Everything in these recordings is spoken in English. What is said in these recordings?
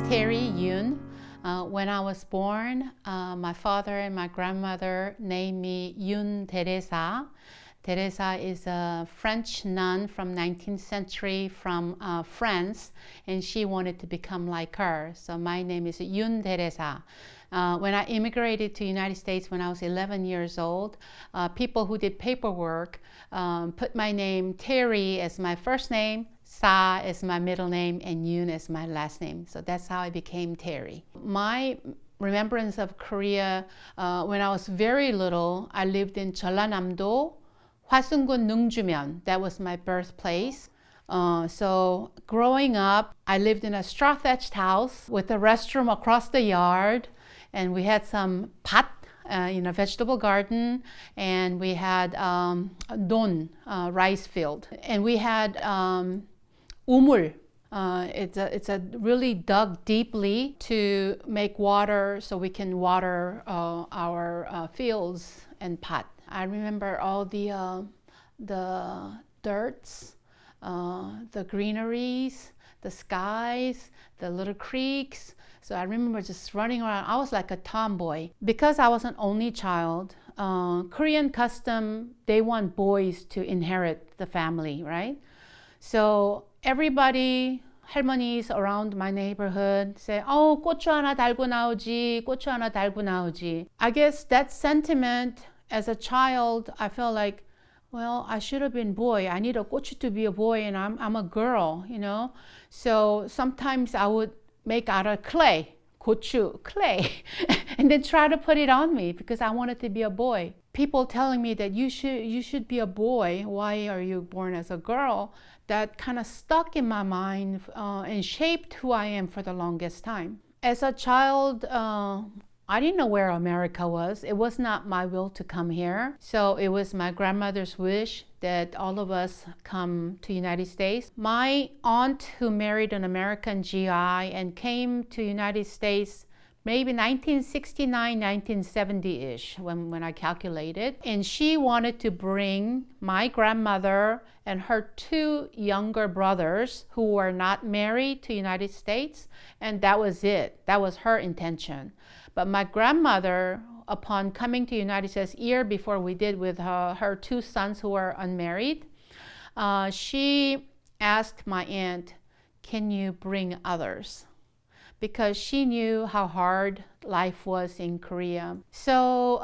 Terry Yoon. When I was born, my father and my grandmother named me Yoon Teresa. Teresa is a French nun from 19th century from France, and she wanted to become like her. So my name is Yoon Teresa. When I immigrated to the United States when I was 11 years old, people who did paperwork put my name Terry as my first name, Sa as my middle name, and Yoon as my last name. So that's how I became Terry. My remembrance of Korea, when I was very little, I lived in Jeolla-nam-do, Hwasungun Nungjumeon. That was my birthplace. So growing up, I lived in a straw-thatched house with a restroom across the yard, and we had some pat in a vegetable garden, and we had don, rice field, and we had umul. It's a really dug deeply to make water so we can water our fields and pot. I remember all the dirts, the greeneries, the skies, the little creeks. So I remember just running around. I was like a tomboy. Because I was an only child, Korean custom, they want boys to inherit the family, right? So everybody, 할머니es around my neighborhood say, "Oh, 고추 하나 달고 나오지, 고추 하나 달고 나오지." I guess that sentiment as a child, I felt like, well, I should have been boy. I need a 고추 to be a boy, and I'm a girl, you know. So sometimes I would make out of clay, 고추, clay, and then try to put it on me because I wanted to be a boy. People telling me that you should be a boy. Why are you born as a girl? That kind of stuck in my mind and shaped who I am for the longest time. As a child, I didn't know where America was. It was not my will to come here. So it was my grandmother's wish that all of us come to United States. My aunt, who married an American GI and came to United States maybe 1969, 1970-ish when I calculated. And she wanted to bring my grandmother and her two younger brothers who were not married to United States. And that was it. That was her intention. But my grandmother, upon coming to the United States a year before we did with her two sons who were unmarried, she asked my aunt, "Can you bring others?" Because she knew how hard life was in Korea. So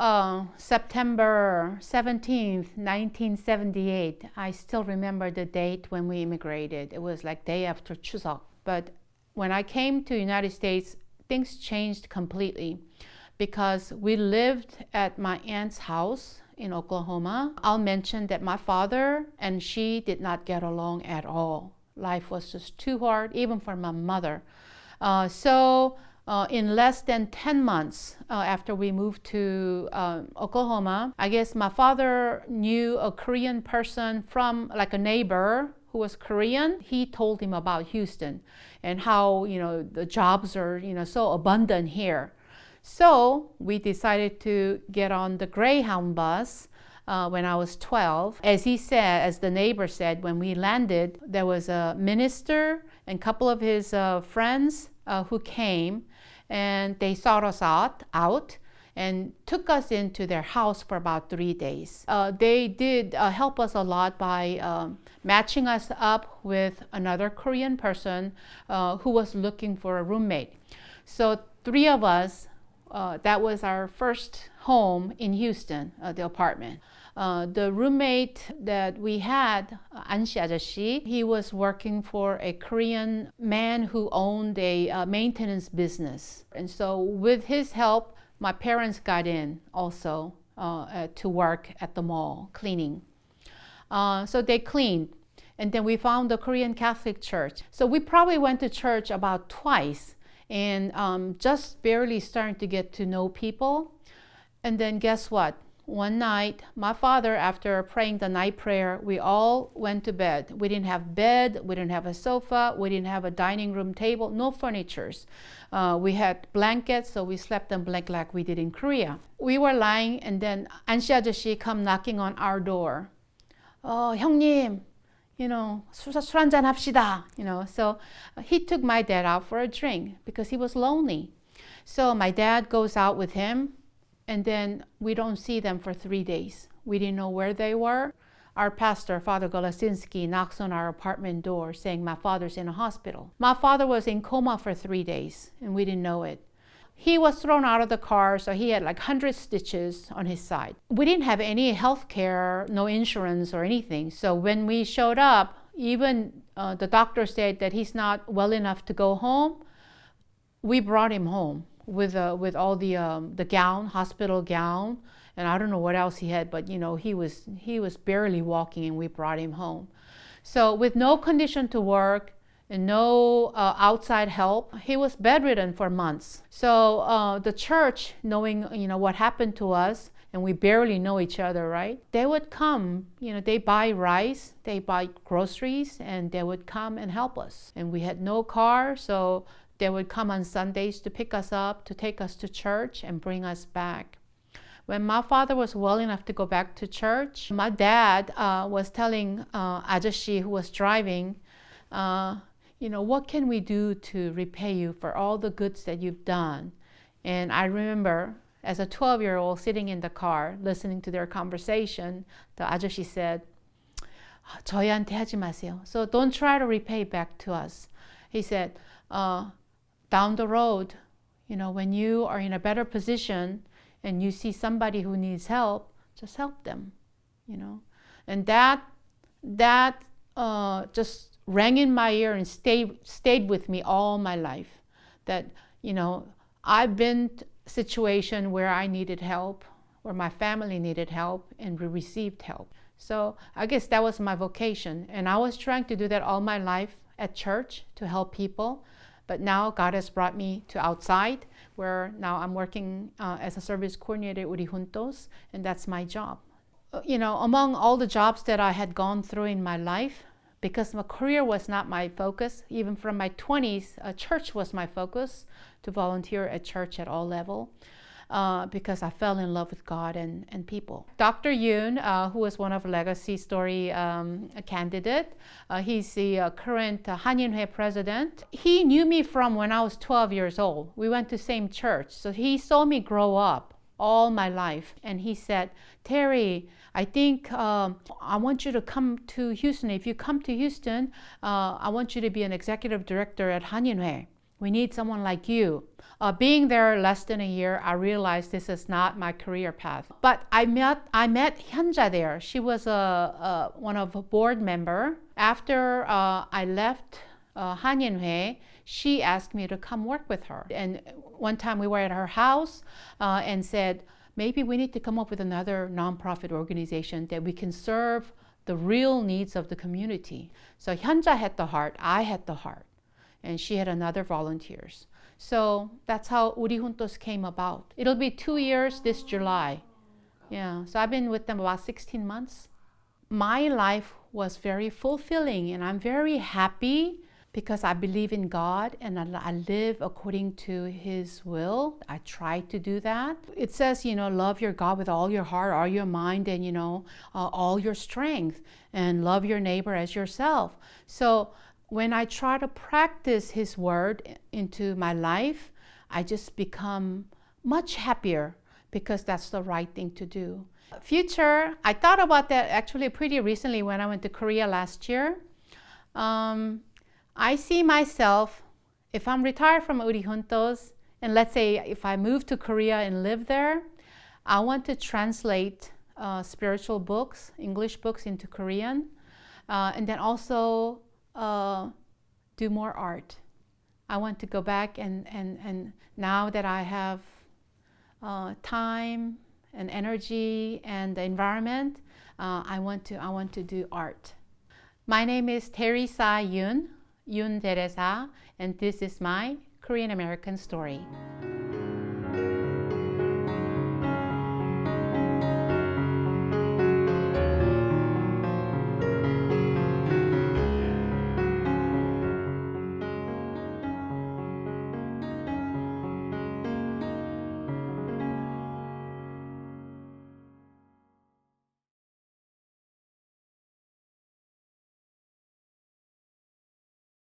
September 17th, 1978, I still remember the date when we immigrated. It was like day after Chuseok. But when I came to the United States, things changed completely because we lived at my aunt's house in Oklahoma. I'll mention that my father and she did not get along at all. Life was just too hard, even for my mother. So in less than 10 months after we moved to Oklahoma, I guess my father knew a Korean person from like a neighbor who was Korean. He told him about Houston and how, you know, the jobs are, you know, so abundant here. So we decided to get on the Greyhound bus when I was 12. As he said, as the neighbor said, when we landed, there was a minister and a couple of his friends who came, and they sought us out and took us into their house for about 3 days. They did help us a lot by matching us up with another Korean person who was looking for a roommate. So 3 of us, that was our first home in Houston, the apartment. The roommate that we had, 안씨 아저씨, he was working for a Korean man who owned a maintenance business. And so with his help, my parents got in also to work at the mall, cleaning. So they cleaned. And then we found the Korean Catholic Church. So we probably went to church about twice and just barely starting to get to know people. And then guess what? One night, my father, after praying the night prayer, we all went to bed. We didn't have bed, we didn't have a sofa, we didn't have a dining room table, no furnitures. We had blankets, so we slept on blanket like we did in Korea. We were lying, and then 안씨 아저씨 come knocking on our door. 형님, 술 한잔 합시다, So he took my dad out for a drink because he was lonely. So my dad goes out with him, and then we don't see them for 3 days. We didn't know where they were. Our pastor, Father Golasinski, knocks on our apartment door saying my father's in a hospital. My father was in coma for 3 days, and we didn't know it. He was thrown out of the car, so he had like 100 stitches on his side. We didn't have any health care, no insurance or anything. So when we showed up, even the doctor said that he's not well enough to go home. We brought him home with all the gown, hospital gown, and I don't know what else he had, but he was barely walking, and we brought him home. So with no condition to work and no outside help, he was bedridden for months. So the church, knowing what happened to us, and we barely know each other, right? They would come, they buy rice, they buy groceries, and they would come and help us. And we had no car, so they would come on Sundays to pick us up, to take us to church and bring us back. When my father was well enough to go back to church, my dad was telling 아저씨 who was driving, what can we do to repay you for all the goods that you've done? And I remember as a 12-year-old sitting in the car listening to their conversation, the 아저씨 said, 저희한테 하지 마세요. So don't try to repay back to us. He said, down the road, when you are in a better position and you see somebody who needs help, just help them, And that just rang in my ear and stayed with me all my life. That, I've been in a situation where I needed help, where my family needed help, and we received help. So I guess that was my vocation. And I was trying to do that all my life at church to help people. But now God has brought me to outside, where now I'm working as a service coordinator at Woori Juntos, and that's my job. Among all the jobs that I had gone through in my life, because my career was not my focus, even from my 20s, church was my focus, to volunteer at church at all levels, because I fell in love with God and people. Dr. Yoon, who was one of Legacy Story candidate, he's the current 한인회 president. He knew me from when I was 12 years old. We went to the same church, so he saw me grow up all my life, and he said, Terry, I think I want you to come to Houston. If you come to Houston, I want you to be an executive director at 한인회. We need someone like you. Being there less than a year, I realized this is not my career path. But I met Hyunja there. She was one of a board member. After I left 한인회, she asked me to come work with her. And one time we were at her house and said, maybe we need to come up with another nonprofit organization that we can serve the real needs of the community. So Hyunja had the heart, I had the heart, and she had another volunteers. So that's how Woori Juntos came about. It'll be 2 years this July. Yeah, so I've been with them about 16 months. My life was very fulfilling, and I'm very happy because I believe in God and I live according to His will. I try to do that. It says, love your God with all your heart, all your mind, and, all your strength, and love your neighbor as yourself. So when I try to practice His word into my life, I just become much happier because that's the right thing to do. Future, I thought about that actually pretty recently when I went to Korea last year. I see myself, if I'm retired from Woori Juntos, and let's say if I move to Korea and live there, I want to translate spiritual books, English books into Korean, and then also do more art. I want to go back and now that I have time and energy and the environment, I want to do art. My name is Terry Sa Yoon, Yoon Teresa, and this is my Korean American story.